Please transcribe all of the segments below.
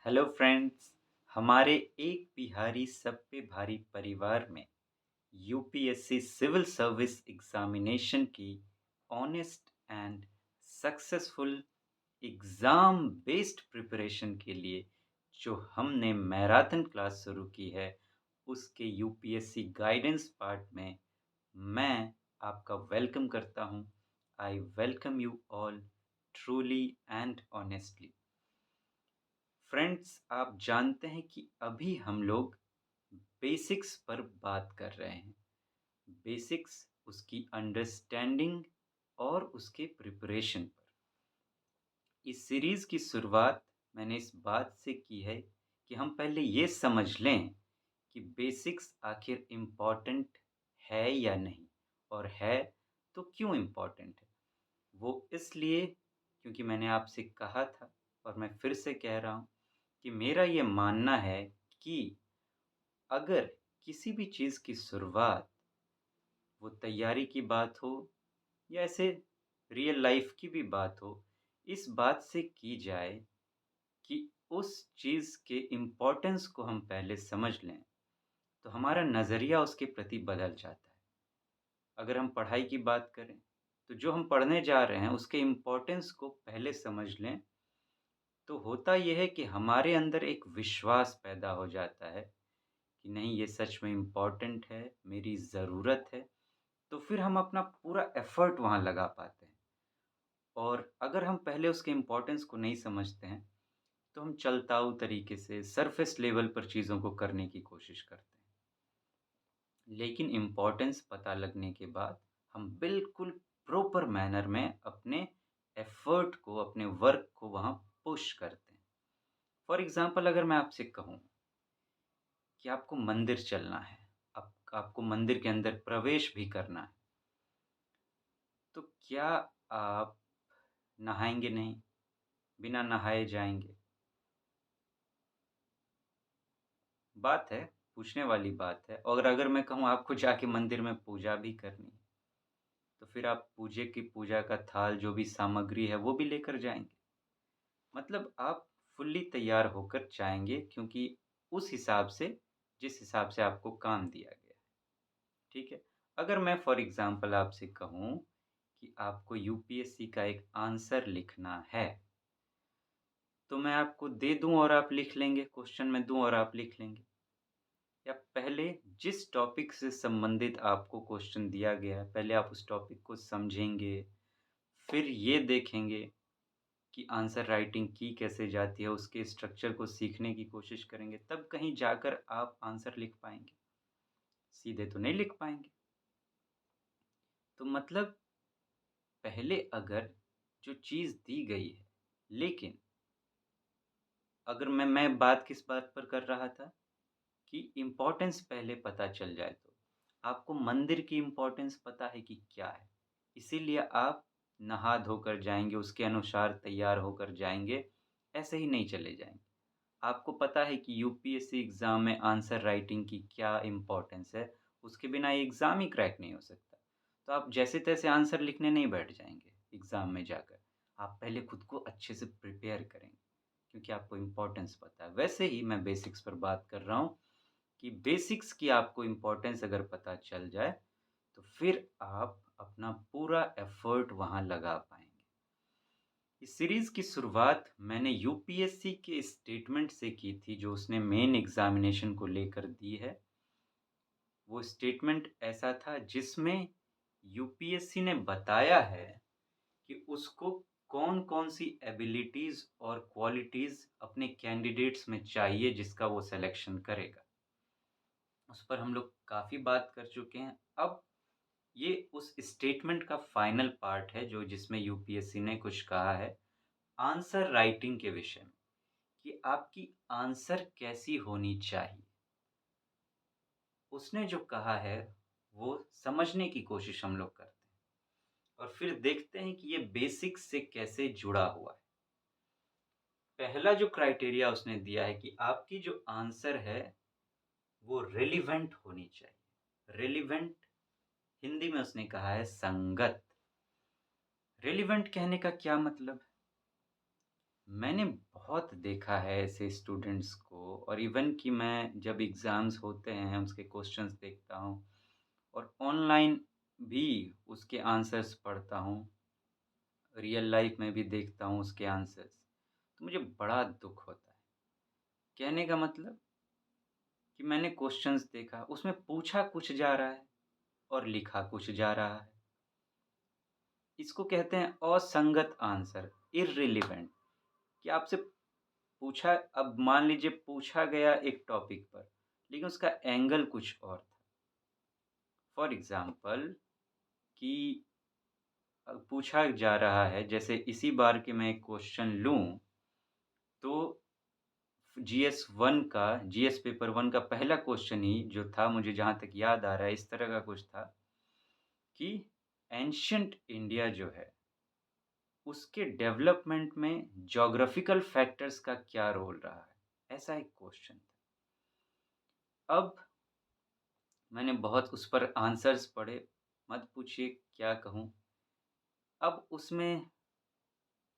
Hello friends. हमारे एक बिहारी सब पे भारी परिवार में यूपीएससी सिविल सर्विस एग्जामिनेशन की honest and successful exam based preparation के लिए जो हमने मैराथन क्लास शुरू की है उसके यूपीएससी गाइडेंस पार्ट में मैं आपका वेलकम करता हूं। I welcome you all truly and honestly. Friends, आप जानते हैं कि अभी हम लोग बेसिक्स पर बात कर रहे हैं। बेसिक्स, उसकी अंडरस्टैंडिंग और उसके प्रिपरेशन पर। इस सीरीज की शुरुआत मैंने इस बात से की है कि हम पहले ये समझ लें कि बेसिक्स आखिर इम्पॉर्टेंट है या नहीं, और है तो क्यों इम्पॉर्टेंट है। वो इसलिए क्योंकि मैंने आपसे कहा था और मैं फिर से कह रहा हूँ कि मेरा ये मानना है कि अगर किसी भी चीज़ की शुरुआत, वो तैयारी की बात हो या ऐसे रियल लाइफ की भी बात हो, इस बात से की जाए कि उस चीज़ के इम्पोर्टेंस को हम पहले समझ लें, तो हमारा नज़रिया उसके प्रति बदल जाता है। अगर हम पढ़ाई की बात करें, तो जो हम पढ़ने जा रहे हैं उसके इम्पोर्टेंस को पहले समझ लें, तो होता ये है कि हमारे अंदर एक विश्वास पैदा हो जाता है कि नहीं, ये सच में इम्पोर्टेंट है, मेरी ज़रूरत है, तो फिर हम अपना पूरा एफ़र्ट वहाँ लगा पाते हैं। और अगर हम पहले उसके इम्पोर्टेंस को नहीं समझते हैं, तो हम चलताऊ तरीके से सरफ़ेस लेवल पर चीज़ों को करने की कोशिश करते हैं। लेकिन इम्पोर्टेंस पता लगने के बाद हम बिल्कुल प्रॉपर मैनर में अपने एफ़र्ट को, अपने वर्क को वहाँ पुश करते हैं। फॉर एग्ज़ाम्पल, अगर मैं आपसे कहूँ कि आपको मंदिर चलना है, आपको मंदिर के अंदर प्रवेश भी करना है, तो क्या आप नहाएँगे नहीं? बिना नहाए जाएँगे? बात है, पूछने वाली बात है। और अगर मैं कहूँ आपको जाके मंदिर में पूजा भी करनी है, तो फिर आप पूजा का थाल, जो भी सामग्री है, वो भी लेकर जाएँगे। मतलब आप फुल्ली तैयार होकर जाएँगे, क्योंकि उस हिसाब से, जिस हिसाब से आपको काम दिया गया है, ठीक है? अगर मैं फॉर एग्ज़ाम्पल आपसे कहूँ कि आपको यूपीएससी का एक आंसर लिखना है, तो मैं आपको दे दूँ और आप लिख लेंगे, क्वेश्चन मैं दूँ और आप लिख लेंगे? या पहले जिस टॉपिक से संबंधित आपको क्वेश्चन दिया गया है, पहले आप उस टॉपिक को समझेंगे, फिर ये देखेंगे कि आंसर राइटिंग की कैसे जाती है, उसके स्ट्रक्चर को सीखने की कोशिश करेंगे, तब कहीं जाकर आप आंसर लिख पाएँगे। सीधे तो नहीं लिख पाएँगे। तो मतलब पहले अगर जो चीज़ दी गई है, लेकिन अगर मैं बात किस बात पर कर रहा था कि इम्पोर्टेंस पहले पता चल जाए, तो आपको मंदिर की इम्पोर्टेंस पता है कि क्या है, इसीलिए आप नहा धोकर जाएँगे, उसके अनुसार तैयार होकर जाएँगे, ऐसे ही नहीं चले जाएँगे। आपको पता है कि यूपीएससी एग्ज़ाम में आंसर राइटिंग की क्या इम्पोर्टेंस है, उसके बिना ये एग्ज़ाम ही क्रैक नहीं हो सकता। तो आप जैसे-तैसे आंसर लिखने नहीं बैठ जाएँगे एग्ज़ाम में जाकर, आप पहले खुद को अच्छे से प्रिपेयर करेंगे, क्योंकि आपको इम्पोर्टेंस पता है। वैसे ही मैं बेसिक्स पर बात कर रहा हूँ कि बेसिक्स की आपको इम्पोर्टेंस अगर पता चल जाए, तो फिर आप अपना पूरा एफ़र्ट वहाँ लगा पाएँगे। इस सीरीज़ की शुरुआत मैंने यूपीएससी के स्टेटमेंट से की थी, जो उसने मेन एग्ज़ामिनेशन को लेकर दी है। वो स्टेटमेंट ऐसा था जिसमें यूपीएससी ने बताया है कि उसको कौन-कौन सी एबिलिटीज़ और क्वालिटीज़ अपने कैंडिडेट्स में चाहिए, जिसका वो सिलेक्शन करेगा। उस पर हम लोग काफ़ी बात कर चुके हैं। अब ये उस स्टेटमेंट का फाइनल पार्ट है, जो जिसमें यूपीएससी ने कुछ कहा है आंसर राइटिंग के विषय में, कि आपकी आंसर कैसी होनी चाहिए। उसने जो कहा है, वो समझने की कोशिश हम लोग करते हैं और फिर देखते हैं कि ये बेसिक्स से कैसे जुड़ा हुआ है। पहला जो क्राइटेरिया उसने दिया है कि आपकी जो आंसर है, वो रिलेवेंट होनी चाहिए। रिलेवेंट, हिंदी में उसने कहा है संगत। रिलेवेंट कहने का क्या मतलब? मैंने बहुत देखा है ऐसे स्टूडेंट्स को, और इवन कि मैं जब एग्ज़ाम्स होते हैं उसके क्वेश्चंस देखता हूँ और ऑनलाइन भी उसके आंसर्स पढ़ता हूँ, रियल लाइफ़ में भी देखता हूँ उसके आंसर्स, तो मुझे बड़ा दुःख होता है। कहने का मतलब कि मैंने क्वेश्चंस देखा, उसमें पूछा कुछ जा रहा है और लिखा कुछ जा रहा है। इसको कहते हैं असंगत आंसर, इर्रेलेवेंट। कि आपसे पूछा, अब मान लीजिए पूछा गया एक टॉपिक पर, लेकिन उसका एंगल कुछ और था। फॉर एग्ज़ाम्पल कि पूछा जा रहा है, जैसे इसी बार के मैं एक क्वेश्चन लूँ, तो जीएस पेपर 1 का पहला क्वेश्चन ही जो था, मुझे जहाँ तक याद आ रहा है, इस तरह का कुछ था कि एंशिएंट इंडिया जो है, उसके डेवलपमेंट में ज्योग्राफिकल फैक्टर्स का क्या रोल रहा है? ऐसा एक क्वेश्चन था। अब मैंने बहुत उस पर आंसर्स पढ़े, मत पूछिए क्या कहूँ। अब उसमें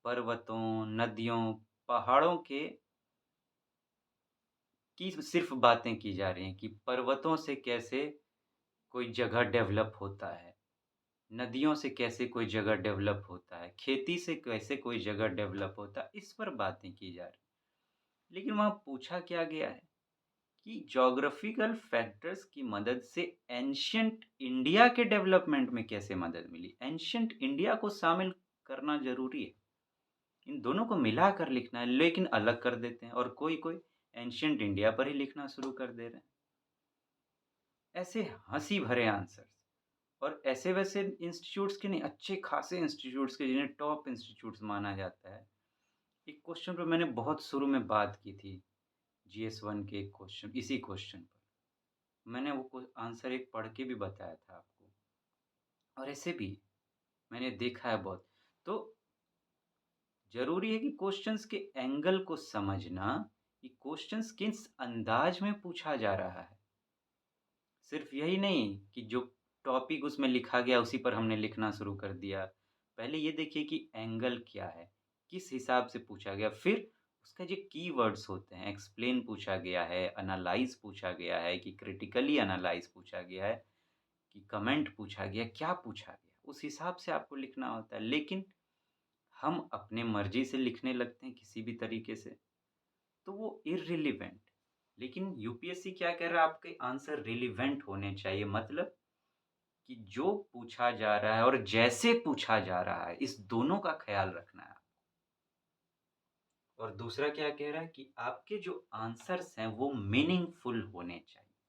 पर्वतों, नदियों, पहाड़ों के की सिर्फ़ बातें की जा रही हैं कि पर्वतों से कैसे कोई जगह डेवलप होता है, नदियों से कैसे कोई जगह डेवलप होता है, खेती से कैसे कोई जगह डेवलप होता है, इस पर बातें की जा रही हैं। लेकिन वहाँ पूछा क्या गया है कि ज्योग्राफिकल फैक्टर्स की मदद से एंशिएंट इंडिया के डेवलपमेंट में कैसे मदद मिली? एंशिएंट इंडिया को शामिल करना ज़रूरी है। इन दोनों को मिलाकर लिखना है, लेकिन अलग कर देते हैं, और कोई-कोई एंशिएंट इंडिया पर ही लिखना शुरू कर दे रहे हैं। ऐसे हँसी भरे आंसर्स, और ऐसे-वैसे इंस्टीट्यूट्स के नहीं, अच्छे खासे इंस्टीट्यूट्स के, जिन्हें टॉप इंस्टीट्यूट्स माना जाता है। एक क्वेश्चन पे मैंने बहुत शुरू में बात की थी, जीएस 1 के एक क्वेश्चन, इसी क्वेश्चन पर। मैंने वो आंसर एक पढ़ के भी बताया था आपको, और ऐसे भी मैंने देखा है बहुत। तो ज़रूरी है कि क्वेश्चंस के एंगल को समझना, कि क्वेश्चंस किस अंदाज में पूछा जा रहा है। सिर्फ़ यही नहीं कि जो टॉपिक उसमें लिखा गया उसी पर हमने लिखना शुरू कर दिया। पहले ये देखिए कि एंगल क्या है, किस हिसाब से पूछा गया। फिर उसका जो कीवर्ड्स होते हैं, एक्सप्लेन पूछा गया है, एनालाइज़ पूछा गया है, कि क्रिटिकली एनालाइज़ पूछा गया है, कि कमेंट पूछा गया, क्या पूछा गया, उस हिसाब से आपको लिखना होता है। लेकिन हम अपने मर्ज़ी से लिखने लगते हैं किसी भी तरीके से, तो वो इर्रेलेवेंट। लेकिन यूपीएससी क्या कह रहा है, आपके आंसर रिलेवेंट होने चाहिए, मतलब कि जो पूछा जा रहा है और जैसे पूछा जा रहा है, इस दोनों का ख़्याल रखना है। और दूसरा क्या कह रहा है कि आपके जो आंसर्स हैं वो मीनिंगफुल होने चाहिए।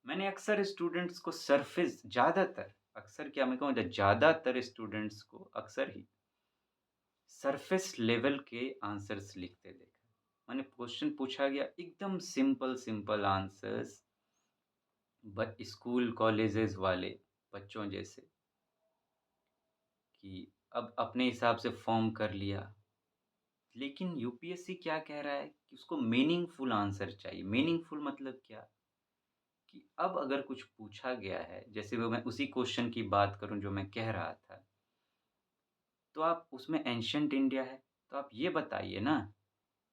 मैंने अक्सर स्टूडेंट्स को सरफेस ज़्यादातर, अक्सर क्या मैं कहूँ, ज़्यादातर स्टूडेंट्स को अक्सर ही सरफेस लेवल के आंसर्स लिखते देखा है। मैंने क्वेश्चन पूछा गया, एकदम simple simple answers, school colleges वाले बच्चों जैसे, कि अब अपने हिसाब से फॉर्म कर लिया। लेकिन यूपीएससी क्या कह रहा है कि उसको मीनिंगफुल आंसर चाहिए। मीनिंगफुल मतलब क्या? कि अब अगर कुछ पूछा गया है, जैसे वो मैं उसी क्वेश्चन की बात करूँ जो मैं कह रहा था, तो आप उसमें एंशिएंट इंडिया है, तो आप ये बताइए ना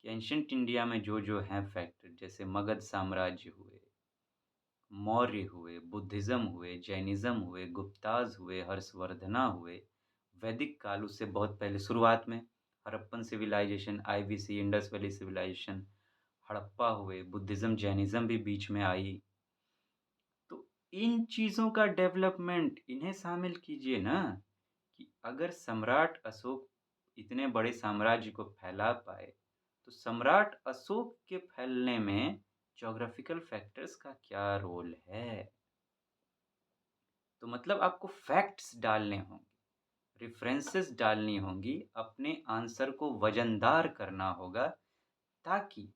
कि एंशिएंट इंडिया में जो-जो हैं फैक्टर, जैसे मगध साम्राज्य हुए, मौर्य हुए, बुद्धिज़्म हुए, जैनिज़्म हुए, गुप्ताज़ हुए, हर्षवर्धना हुए, वैदिक काल उससे बहुत पहले शुरुआत में, Harappan civilisation, IVC, Indus valley civilisation, Harappa हुए, बुद्धिज़्म, जैनिज़्म भी बीच में आई। तो इन चीज़ों का डेवलपमेंट, इन्हें शामिल कीजिए ना, कि अगर सम्राट अशोक इतने बड़े साम्राज्य को फैला पाए, तो सम्राट अशोक के फैलने में ज्योग्राफिकल फैक्टर्स का क्या रोल है? तो मतलब आपको फैक्ट्स डालने होंगे, रेफ़रेंसेस डालनी होंगी, अपने आंसर को वज़नदार करना होगा, ताकि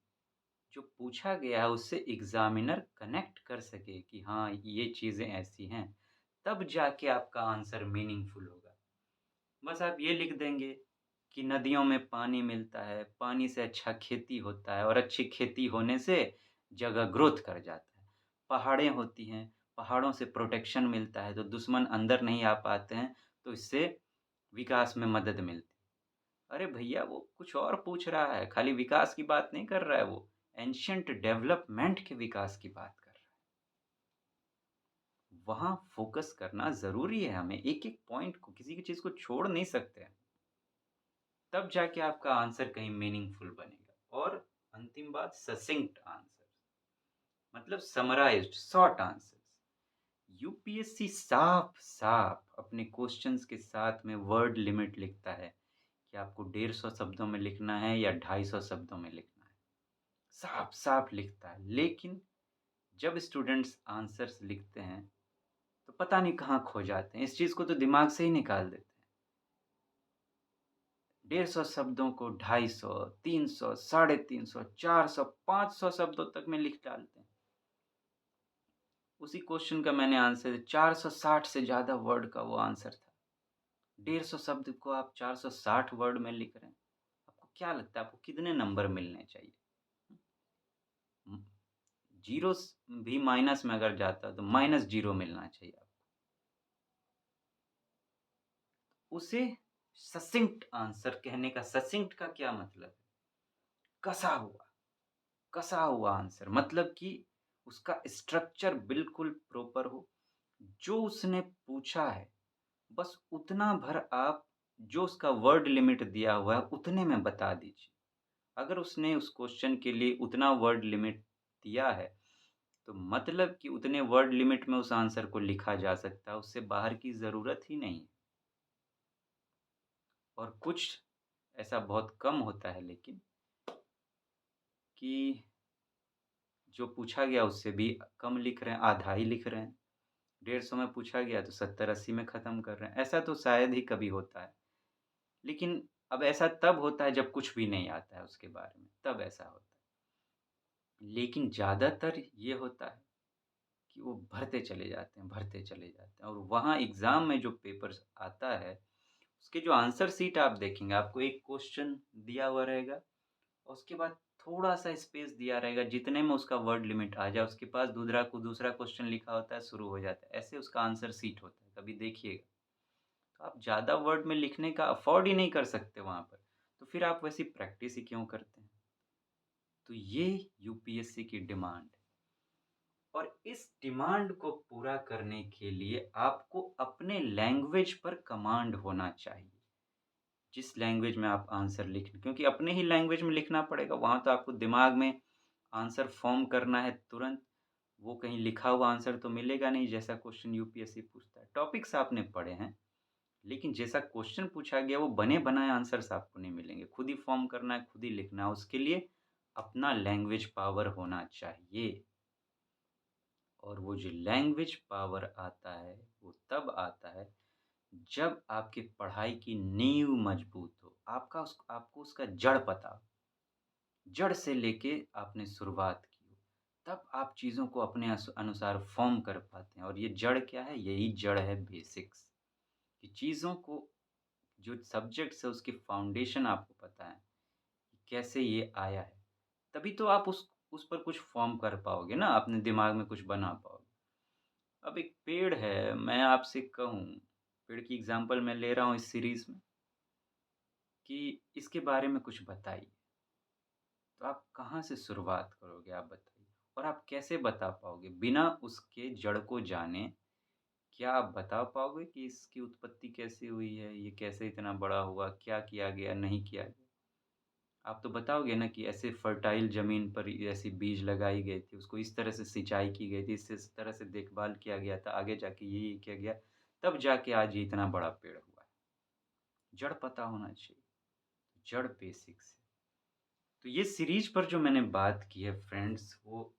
जो पूछा गया है उससे एग्ज़ामिनर कनेक्ट कर सके कि हाँ, ये चीज़ें ऐसी हैं, तब जाके आपका आंसर मीनिंगफुल होगा। बस आप ये लिख देंगे कि नदियों में पानी मिलता है, पानी से अच्छा खेती होता है, और अच्छी खेती होने से जगह ग्रोथ कर जाता है। पहाड़ें होती हैं, पहाड़ों से प्रोटेक्शन मिलता है, तो दुश्मन अंदर नहीं आ पाते हैं, तो इससे विकास में मदद मिलती है। अरे भैया वो कुछ और पूछ रहा है, खाली विकास की बात नहीं कर रहा है वो, एंशिएंट डेवलपमेंट के विकास की बात कर रहा है। वहाँ फ़ोकस करना ज़रूरी है हमें, एक-एक पॉइंट को, किसी भी चीज़ को छोड़ नहीं सकते हैं। तब जाके आपका आंसर कहीं मीनिंगफुल बनेगा। और अंतिम बात, ससिंक्ट आंसर, मतलब समराइज्ड शॉर्ट आंसर्स। यूपीएससी साफ-साफ अपने क्वेश्चंस के साथ में वर्ड लिमिट लिखता है कि आपको 150 शब्दों में लिखना है या 250 शब्दों में लिखना है। साफ-साफ लिखता है, लेकिन जब स्टूडेंट्स आंसर्स लिखते हैं, तो पता नहीं कहाँ खो जाते हैं। इस चीज़ को तो दिमाग से ही निकाल देते हैं। 150 शब्दों को 250, 300, 350, 400, 500 शब्दों तक में लिख डालते हैं। उसी क्वेश्चन का मैंने आंसर 460 से ज़्यादा वर्ड का वो आंसर था। 150 शब्द को आप 460 वर्ड में लिख रहे हैं। आपको क्या लगता है आपको कितने नंबर मिलने चाहिए? हुँ, ज़ीरोस भी माइनस में अगर जाता तो माइनस ज़ीरो मिलना चाहिए आपको। उसे ससिंक्ट आंसर कहने का, ससिंक्ट का क्या मतलब है? कसा हुआ। कसा हुआ आंसर, मतलब कि उसका स्ट्रक्चर बिल्कुल प्रॉपर हो। जो उसने पूछा है, बस उतना भर आप, जो उसका वर्ड लिमिट दिया हुआ है, उतने में बता दीजिए। अगर उसने उस क्वेश्चन के लिए उतना वर्ड लिमिट दिया है, तो मतलब कि उतने वर्ड लिमिट में उस आंसर को लिखा जा सकता है, उससे बाहर की ज़रूरत ही नहीं है। और कुछ ऐसा बहुत कम होता है लेकिन, कि जो पूछा गया उससे भी कम लिख रहे हैं, आधा ही लिख रहे हैं। 150 में पूछा गया तो 70-80 में ख़त्म कर रहे हैं। ऐसा तो शायद ही कभी होता है। लेकिन अब ऐसा तब होता है जब कुछ भी नहीं आता है उसके बारे में, तब ऐसा होता है। लेकिन ज़्यादातर ये होता है कि वो भरते चले जाते हैं, भरते चले जाते हैं, और वहाँ एग्ज़ाम में जो पेपर्स आता है, उसके जो आंसर शीट आप देखेंगे, आपको एक क्वेश्चन दिया हुआ रहेगा और उसके बाद थोड़ा-सा स्पेस दिया रहेगा, जितने में उसका वर्ड लिमिट आ जाए, उसके पास दूसरा क्वेश्चन लिखा होता है, शुरू हो जाता है। ऐसे उसका आंसर शीट होता है, कभी देखिएगा। तो आप ज़्यादा वर्ड में लिखने का अफ़ोर्ड ही नहीं कर सकते वहाँ पर, तो फिर आप वैसी प्रैक्टिस ही क्यों करते हैं? तो ये यूपीएससी की डिमांड है। और इस डिमांड को पूरा करने के लिए आपको अपने लैंग्वेज पर कमांड होना चाहिए। जिस लैंग्वेज में आप आंसर लिख, क्योंकि अपने ही लैंग्वेज में लिखना पड़ेगा, वहाँ तो आपको दिमाग में आंसर फ़ॉर्म करना है तुरंत, वो कहीं लिखा हुआ आंसर तो मिलेगा नहीं जैसा क्वेश्चन यूपीएससी पूछता है। टॉपिक्स आपने पढ़े हैं, लेकिन जैसा क्वेश्चन पूछा गया वो बने-बनाए आंसर्स आपको नहीं मिलेंगे। खुद ही फ़ॉर्म करना है, खुद ही लिखना है, उसके लिए अपना लैंग्वेज पावर होना चाहिए। और वो जो लैंग्वेज पावर आता है, वो तब आता है जब आपकी पढ़ाई की नींव मजबूत हो, आपको उसका जड़ पता हो, जड़ से लेके आपने शुरुआत की हो, तब आप चीज़ों को अपने अनुसार फ़ॉर्म कर पाते हैं। और ये जड़ क्या है? यही जड़ है बेसिक्स, कि चीज़ों को, जो सब्जेक्ट्स है उसकी फाउंडेशन आपको पता है, कि कैसे ये आया है, तभी तो आप उस पर कुछ फ़ॉर्म कर पाओगे ना, अपने दिमाग में कुछ बना पाओगे। अब एक पेड़ है, मैं आपसे कहूँ, पेड़ की एग्ज़ाम्पल मैं ले रहा हूँ इस सीरीज़ में, कि इसके बारे में कुछ बताइए, तो आप कहाँ से शुरुआत करोगे आप बताइए? और आप कैसे बता पाओगे? बिना उसके जड़ को जाने, क्या आप बता पाओगे कि इसकी उत्पत्ति कैसे हुई है? ये कैसे इतना बड़ा हुआ? क्या किया गया, नहीं किया गया? आप तो बताओगे ना कि ऐसे फर्टाइल ज़मीन पर ये ऐसी बीज लगाई गई थी, उसको इस तरह से सिंचाई की गई थी, इस तरह से देखभाल किया गया था, आगे जाके ये किया गया, तब जाके आज ये इतना बड़ा पेड़ हुआ है। जड़ पता होना चाहिए, जड़ बेसिक्स है। तो ये सीरीज़ पर जो मैंने बात की है फ्रेंड्स, वो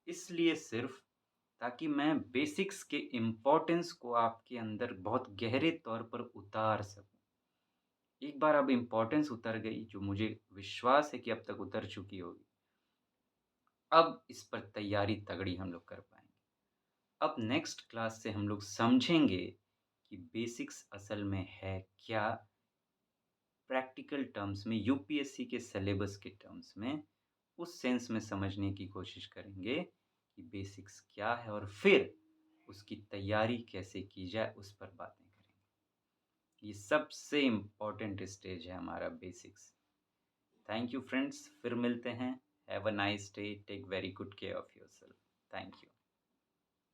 इसलिए सिर्फ़, ताकि मैं बेसिक्स के इम्पोर्टेंस को आपके अंदर बहुत गहरे तौर पर उतार सकूँ। एक बार अब इम्पोर्टेंस उतर गई, जो मुझे विश्वास है कि अब तक उतर चुकी होगी, अब इस पर तैयारी तगड़ी हम लोग कर पाएँगे। अब नेक्स्ट क्लास से हम लोग समझेंगे कि बेसिक्स असल में है क्या, प्रैक्टिकल टर्म्स में, यूपीएससी के सिलेबस के टर्म्स में, उस सेंस में समझने की कोशिश करेंगे कि बेसिक्स क्या है, और फिर उसकी तैयारी कैसे की जाए, उस पर बातें करेंगे। ये सबसे इम्पोर्टेंट स्टेज है हमारा बेसिक्स। थैंक यू फ्रेंड्स, फिर मिलते हैं। Have a nice day, take very good care of yourself. Thank you.